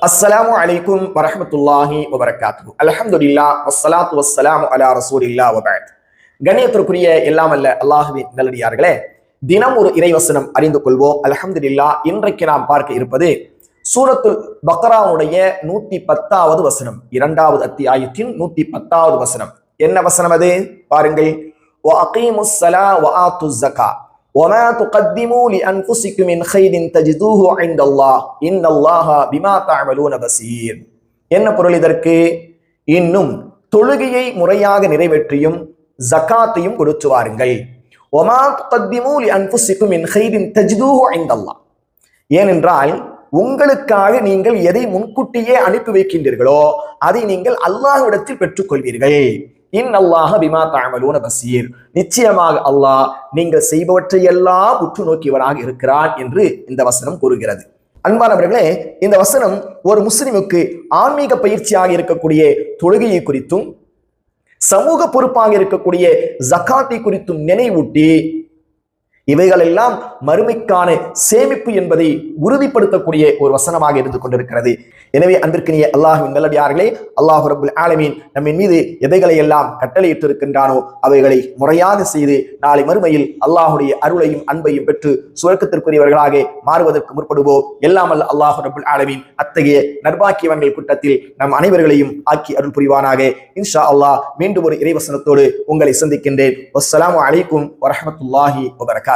அஸ்ஸலாமு அலைக்கும் வரஹ்மத்துல்லாஹி வபரகாத்துஹு. அல்ஹம்துலில்லாஹ் வஸ்ஸலாத்து வஸ்ஸலாமு அலா ரசூலில்லாஹ் வபஅத். கண்ணியத்திற்குரிய எல்லாம் அல்ல அல்லாஹ்வின் நல்லடியார்களே, தினம் ஒரு இறைவசனம் அறிந்து கொள்வோம். அல்ஹம்துலில்லாஹ். இன்றைக்கு நாம் பார்க்க இருப்பது சூரத்துல் பக்ராவுடைய 110வது வசனம், 2வது அத்தியாயத்தின் 110வது வசனம். என்ன வசனம் அது? பாருங்கள். வஅகீமுஸ் ஸலா வஆத்துஸ் ஸகா وَمَا تُقَدِّمُوا لِأَنفُسِكُم مِّنْ خَيْرٍ تَجِدُوهُ عِندَ اللَّهِ إِنَّ اللَّهَ بِمَا تَعْمَلُونَ بَصِيرٌ. என்ன பொருள் இதற்கு? இன்னும் தொழுகையை முறையாக நிறைவேற்றியும் ஜகாத்தையும் கொடுத்து வாருங்கள். وَمَا تُقَدِّمُوا لِأَنفُسِكُم مِّنْ خَيْرٍ تَجِدُوهُ عِندَ اللَّهِ. ஏனென்றால் உங்களுக்காக நீங்கள் எதை முன்கூட்டியே அனுப்பி வைக்கின்றீர்களோ அதை நீங்கள் அல்லாஹ்விடத்தில் பெற்றுக்கொள்வீர்கள். இன்னல்லாஹ பிமா தஅமலூன பஸீர். நிச்சயமாக அல்லாஹ் நீங்கள் செய்பவற்றை எல்லாம் உற்று நோக்கியவராக இருக்கிறான் என்று இந்த வசனம் கூறுகிறது. அன்பானவர்களே, இந்த வசனம் ஒரு முஸ்லிமுக்கு ஆன்மீக பயிற்சியாக இருக்கக்கூடிய தொழுகையை குறித்தும் சமூக பொறுப்பாக இருக்கக்கூடிய ஜகாத்தை குறித்தும் நினைவூட்டி இவைகள் எல்லாம் மறுமைக்கான சேமிப்பு என்பதை உறுதிப்படுத்தக்கூடிய ஒரு வசனமாக இருந்து கொண்டிருக்கிறது. எனவே அன்பிற்கினிய அல்லாஹ்வின் நல்லடியார்களே, அல்லாஹ் ரப்புல் ஆலமீன் நம்மின் மீது எவைகளை எல்லாம் கட்டளையிட்டு இருக்கின்றானோ அவைகளை முறையாக செய்து நாளை மறுமையில் அல்லாஹுடைய அருளையும் அன்பையும் பெற்று சுவர்க்கத்திற்குரியவர்களாக மாறுவதற்கு முற்படுவோம். எல்லாம் அல்ல அல்லாஹ் ரப்புல் ஆலமீன் அத்தகைய நற்பாக்கியவன்கள் கூட்டத்தில் நம் அனைவர்களையும் ஆக்கி அருள் புரிவானாக. இன்ஷா அல்லாஹ் மீண்டும் ஒரு இறைவசனத்தோடு உங்களை சந்திக்கின்றேன். வஸ்ஸலாமு அலைக்கும் வரஹ்மத்துல்லாஹி வபரகாத்துஹு.